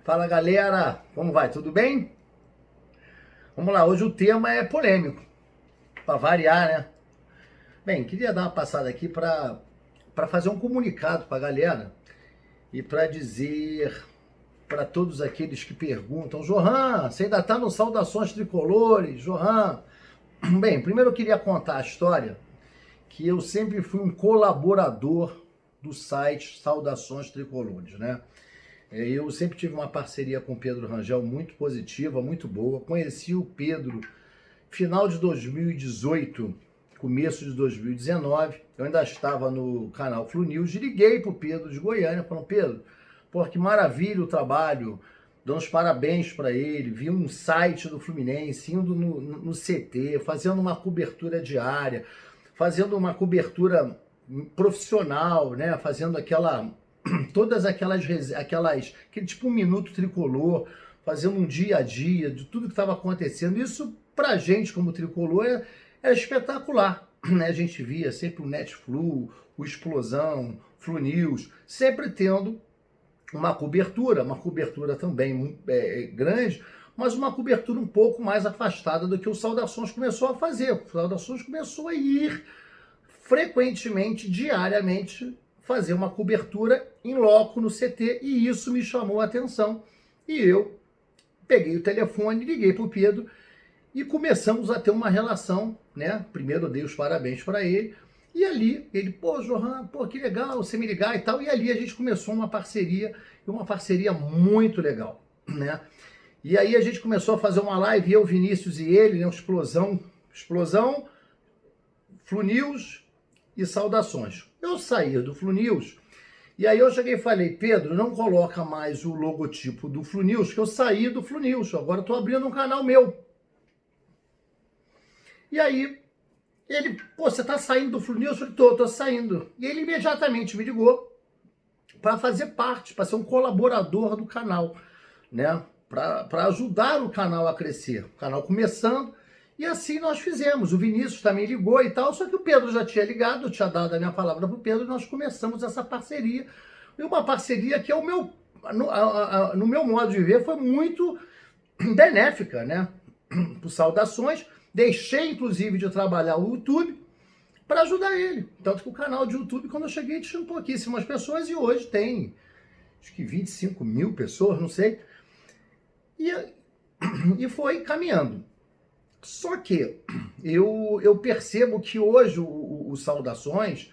Fala galera, como vai? Tudo bem? Vamos lá, hoje o tema é polêmico, para variar, né? Bem, queria dar uma passada aqui para fazer um comunicado para a galera e para dizer para todos aqueles que perguntam: Johan, você ainda está no Saudações Tricolores? Johan? Bem, primeiro eu queria contar a história que eu sempre fui um colaborador do site Saudações Tricolores, né? Eu sempre tive uma parceria com o Pedro Rangel muito positiva, muito boa. Conheci o Pedro final de 2018, começo de 2019. Eu ainda estava no canal Flu News e liguei para o Pedro de Goiânia, falando: Pedro, pô, que maravilha o trabalho, dando os parabéns para ele. Vi um site do Fluminense, indo no CT, fazendo uma cobertura diária, fazendo uma cobertura profissional, né? Fazendo todas aquele tipo um minuto tricolor, fazendo um dia a dia de tudo que estava acontecendo. Isso pra gente como tricolor é espetacular, né? A gente via sempre o Netflu, o Explosão, Flu News, sempre tendo uma cobertura também grande, mas uma cobertura um pouco mais afastada do que o Saudações começou a fazer. O Saudações começou a ir frequentemente, diariamente, fazer uma cobertura em loco no CT, e isso me chamou a atenção. E eu peguei o telefone, liguei para o Pedro e começamos a ter uma relação, né? Primeiro eu dei os parabéns para ele, e ali ele: pô, Johan, pô, que legal você me ligar e tal. E ali a gente começou uma parceria muito legal, né? E aí a gente começou a fazer uma live, eu, Vinícius e ele, né? Explosão, Flu News e Saudações. Eu saí do Flu News e aí eu cheguei e falei: Pedro, não coloca mais o logotipo do Flu News, que eu saí do Flu News, agora eu tô abrindo um canal meu. E aí ele: pô, você tá saindo do Flu News? Eu falei: tô saindo. E ele imediatamente me ligou para fazer parte, para ser um colaborador do canal, né? Para ajudar o canal a crescer. O canal começando. E assim nós fizemos. O Vinícius também ligou e tal, só que o Pedro já tinha ligado, eu tinha dado a minha palavra para o Pedro, e nós começamos essa parceria. E uma parceria que no meu modo de ver, foi muito benéfica, né? Por Saudações. Deixei, inclusive, de trabalhar o YouTube para ajudar ele. Tanto que o canal de YouTube, quando eu cheguei, tinha pouquíssimas pessoas, e hoje tem, acho que 25 mil pessoas, não sei. E foi caminhando. Só que eu percebo que hoje o Saudações,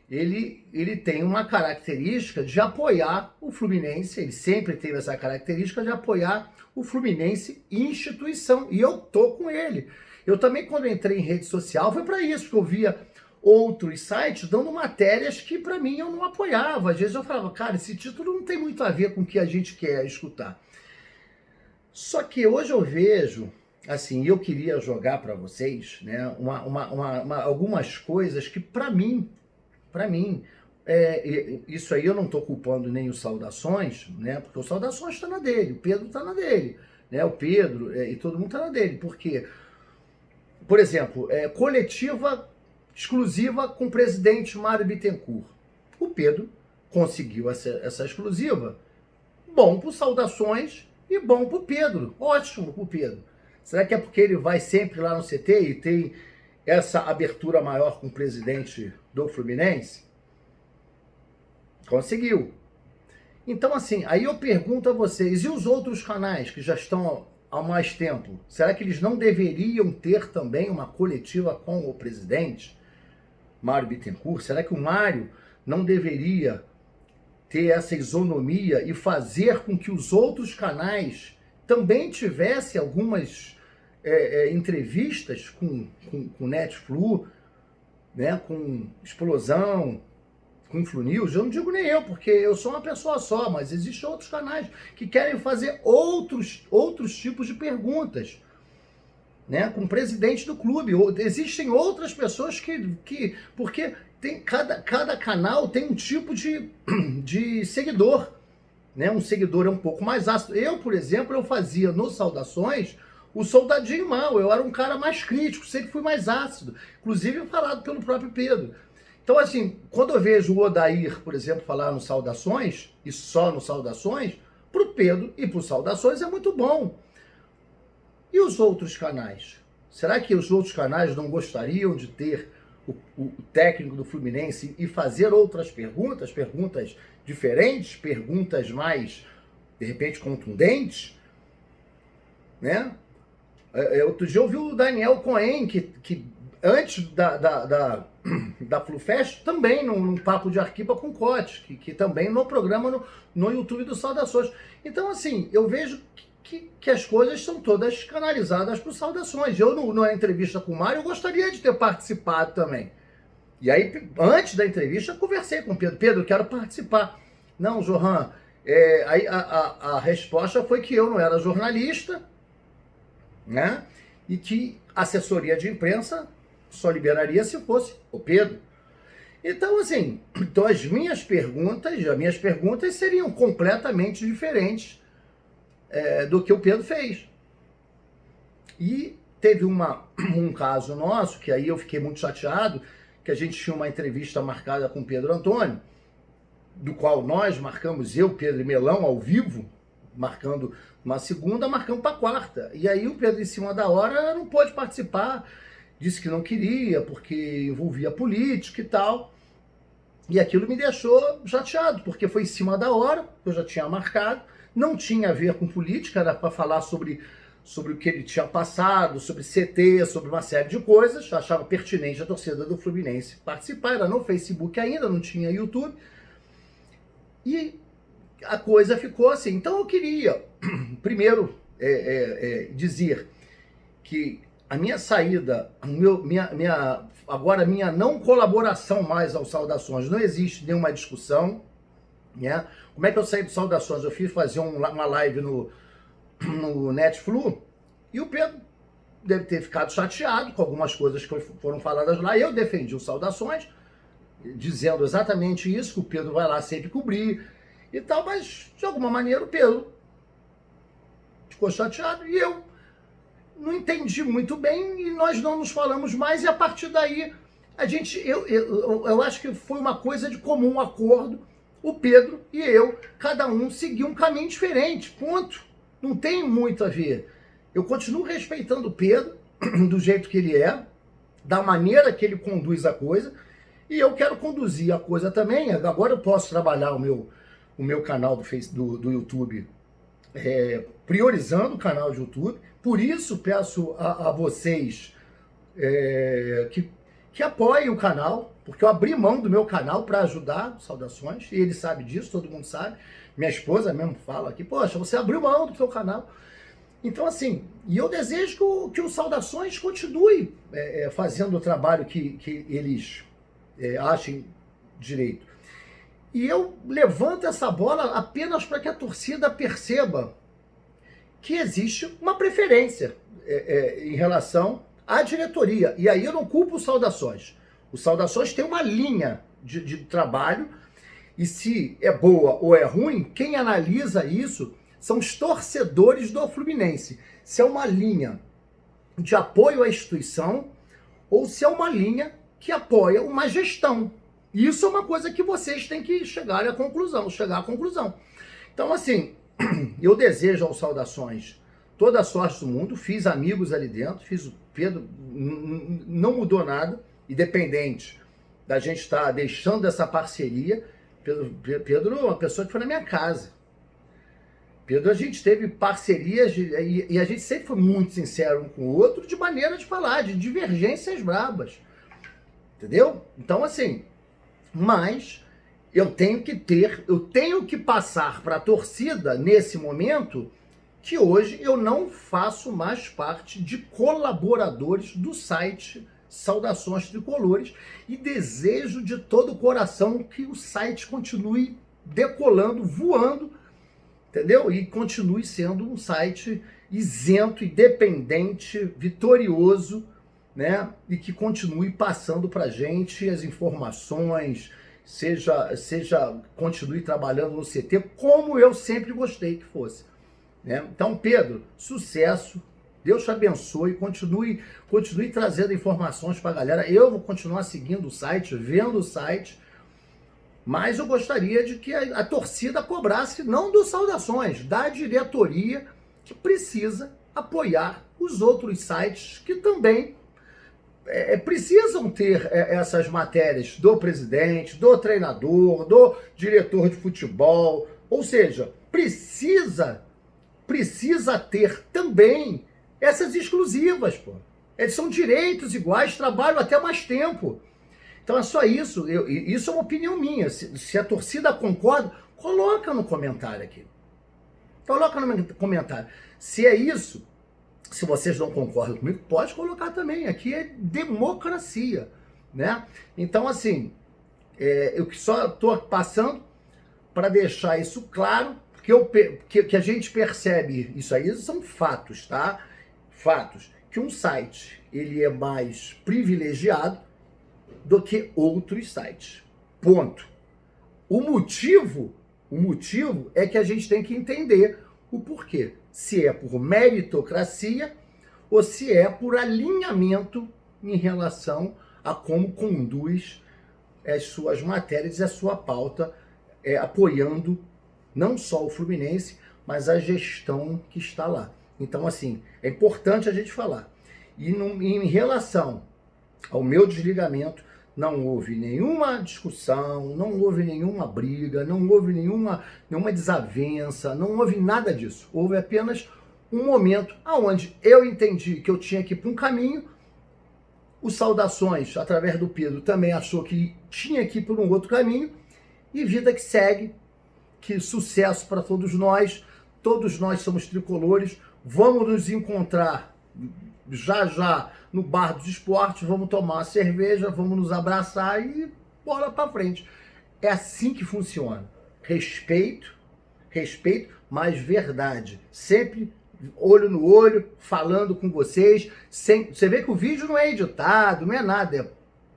ele tem uma característica de apoiar o Fluminense. Ele sempre teve essa característica de apoiar o Fluminense instituição, e eu tô com ele. Eu também, quando entrei em rede social, foi para isso, que eu via outros sites dando matérias que para mim eu não apoiava. Às vezes eu falava: cara, esse título não tem muito a ver com o que a gente quer escutar. Só que hoje eu vejo, assim, eu queria jogar para vocês, né, algumas coisas que para mim, isso aí eu não estou culpando nem o Saudações, né, porque o Saudações está na dele, o Pedro está na dele, né, o Pedro e todo mundo está na dele. Porque, por exemplo, coletiva exclusiva com o presidente Mário Bittencourt. O Pedro conseguiu essa exclusiva. Bom para o Saudações e bom para o Pedro. Ótimo para o Pedro. Será que é porque ele vai sempre lá no CT e tem essa abertura maior com o presidente do Fluminense? Conseguiu. Então, assim, aí eu pergunto a vocês: e os outros canais que já estão há mais tempo? Será que eles não deveriam ter também uma coletiva com o presidente Mário Bittencourt? Será que o Mário não deveria ter essa isonomia e fazer com que os outros canais também tivessem algumas entrevistas com Netflu, né, com Explosão, com Flu News? Eu não digo nem eu, porque eu sou uma pessoa só, mas existem outros canais que querem fazer outros tipos de perguntas, né, com o presidente do clube. Existem outras pessoas porque cada canal tem um tipo de seguidor, né? Um seguidor é um pouco mais ácido. Eu, por exemplo, eu fazia no Saudações o soldadinho mal, eu era um cara mais crítico, sempre fui mais ácido, inclusive falado pelo próprio Pedro. Então, assim, quando eu vejo o Odair, por exemplo, falar no Saudações, e só no Saudações, pro Pedro e para o Saudações é muito bom. E os outros canais? Será que os outros canais não gostariam de ter o técnico do Fluminense e fazer outras perguntas diferentes, perguntas mais, de repente, contundentes? Né? Outro dia eu vi o Daniel Cohen, que antes da FluFest, também num papo de arquiba com Cote, que também no programa no YouTube do Saudações. Então, assim, eu vejo que as coisas são todas canalizadas para o Saudações. Eu, na entrevista com o Mário, eu gostaria de ter participado também. E aí, antes da entrevista, eu conversei com o Pedro. Pedro, eu quero participar. Não, Johan, aí a resposta foi que eu não era jornalista, né? E que a assessoria de imprensa só liberaria se fosse o Pedro. Então, assim, as minhas perguntas seriam completamente diferentes do que o Pedro fez. E teve um caso nosso, que aí eu fiquei muito chateado, que a gente tinha uma entrevista marcada com o Pedro Antônio, do qual nós marcamos, eu, Pedro e Melão, ao vivo, marcando uma segunda, marcamos para quarta. E aí o Pedro, em cima da hora, não pôde participar, disse que não queria, porque envolvia política e tal. E aquilo me deixou chateado, porque foi em cima da hora, eu já tinha marcado, não tinha a ver com política, era para falar sobre o que ele tinha passado, sobre CT, sobre uma série de coisas. Eu achava pertinente a torcida do Fluminense participar, era no Facebook ainda, não tinha YouTube. E a coisa ficou assim. Então eu queria, primeiro, dizer que a minha saída, agora minha não colaboração mais ao Saudações, não existe nenhuma discussão, né? Como é que eu saí do Saudações? Eu fiz fazer uma live no Netflu, e o Pedro deve ter ficado chateado com algumas coisas que foram faladas lá. Eu defendi o Saudações, dizendo exatamente isso, que o Pedro vai lá sempre cobrir e tal, mas de alguma maneira o Pedro ficou chateado e eu não entendi muito bem e nós não nos falamos mais, e a partir daí eu acho que foi uma coisa de comum acordo, o Pedro e eu, cada um seguiu um caminho diferente, ponto. Não tem muito a ver. Eu continuo respeitando o Pedro do jeito que ele é, da maneira que ele conduz a coisa, e eu quero conduzir a coisa também. Agora eu posso trabalhar o meu canal do YouTube, priorizando o canal de YouTube. Por isso peço a vocês que apoiem o canal, porque eu abri mão do meu canal para ajudar Saudações, e ele sabe disso, todo mundo sabe. Minha esposa mesmo fala aqui, poxa, você abriu mão do seu canal. Então, assim, e eu desejo que o Saudações continue fazendo o trabalho que eles achem direito. E eu levanto essa bola apenas para que a torcida perceba que existe uma preferência em relação à diretoria. E aí eu não culpo o Saudações. O Saudações tem uma linha de trabalho, e se é boa ou é ruim, quem analisa isso são os torcedores do Fluminense. Se é uma linha de apoio à instituição ou se é uma linha que apoia uma gestão. Isso é uma coisa que vocês têm que chegar à conclusão. Então, assim, eu desejo aos Saudações toda a sorte do mundo. Fiz amigos ali dentro, fiz o Pedro, não mudou nada, independente da gente estar deixando essa parceria. Pedro é uma pessoa que foi na minha casa. Pedro, a gente teve parcerias e a gente sempre foi muito sincero um com o outro, de maneira de falar, de divergências brabas. Entendeu? Então, assim, mas eu tenho que passar para a torcida, nesse momento, que hoje eu não faço mais parte de colaboradores do site Saudações Tricolores, e desejo de todo o coração que o site continue decolando, voando, entendeu? E continue sendo um site isento, independente, vitorioso, né? E que continue passando para a gente as informações, continue trabalhando no CT, como eu sempre gostei que fosse, né? Então, Pedro, sucesso, Deus te abençoe, continue trazendo informações para a galera. Eu vou continuar seguindo o site, vendo o site, Mas eu gostaria de que a torcida cobrasse, não do Saudações, da diretoria, que precisa apoiar os outros sites que também precisam ter essas matérias do presidente, do treinador, do diretor de futebol. Ou seja, precisa ter também essas exclusivas, pô. Eles são direitos iguais, trabalham até mais tempo. Então é só isso. Isso é uma opinião minha. Se a torcida concorda, coloca no comentário aqui. Coloca no comentário. Se é isso, se vocês não concordam comigo, pode colocar também. Aqui é democracia, né? Então, assim, eu só estou passando para deixar isso claro, que a gente percebe isso aí, são fatos, tá? Fatos. Que um site, ele é mais privilegiado do que outros sites. Ponto. O motivo é que a gente tem que entender o porquê. Se é por meritocracia ou se é por alinhamento em relação a como conduz as suas matérias e a sua pauta, apoiando não só o Fluminense, mas a gestão que está lá. Então, assim, é importante a gente falar. E em relação ao meu desligamento, não houve nenhuma discussão, não houve nenhuma briga, não houve nenhuma desavença, não houve nada disso. Houve apenas um momento onde eu entendi que eu tinha que ir para um caminho, o Saudações, através do Pedro, também achou que tinha que ir por um outro caminho, e vida que segue, que sucesso para todos nós somos tricolores, vamos nos encontrar já no Bar dos Esportes, vamos tomar uma cerveja, vamos nos abraçar e bola para frente. É assim que funciona. Respeito, mas verdade. Sempre olho no olho, falando com vocês. Você vê que o vídeo não é editado, não é nada, é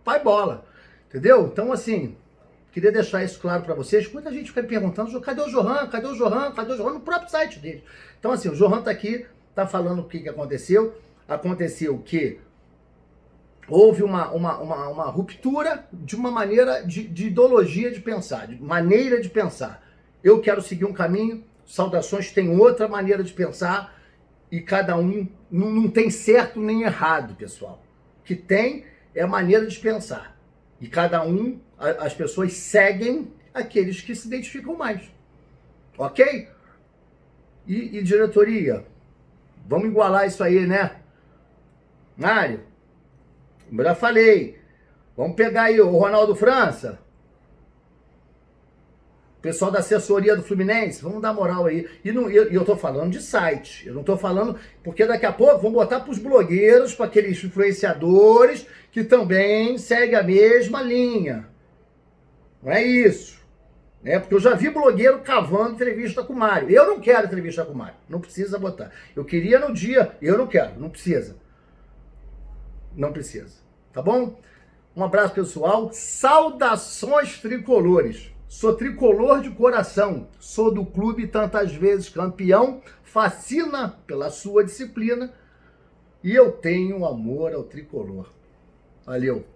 pai bola. Entendeu? Então, assim, queria deixar isso claro para vocês. Muita gente fica me perguntando, cadê o Johan? Cadê o Johan? Cadê o Johan? No próprio site dele. Então, assim, o Johan tá aqui, tá falando o que aconteceu. Aconteceu que houve uma ruptura de uma maneira de ideologia de pensar, de maneira de pensar. Eu quero seguir um caminho, Saudações tem outra maneira de pensar, e cada um não tem certo nem errado, pessoal. O que tem é a maneira de pensar. E cada um, as pessoas seguem aqueles que se identificam mais. Ok? E diretoria, vamos igualar isso aí, né? Mário, eu já falei, vamos pegar aí o Ronaldo França, o pessoal da assessoria do Fluminense, vamos dar moral aí. E eu tô falando de site, eu não tô falando, porque daqui a pouco vamos botar pros blogueiros, para aqueles influenciadores que também seguem a mesma linha. Não é isso. Né? Porque eu já vi blogueiro cavando entrevista com o Mário. Eu não quero entrevista com o Mário, não precisa botar. Eu queria no dia, eu não quero, não precisa. Não precisa, tá bom? Um abraço, pessoal. Saudações tricolores. Sou tricolor de coração. Sou do clube tantas vezes campeão. Fascina pela sua disciplina. E eu tenho amor ao tricolor. Valeu.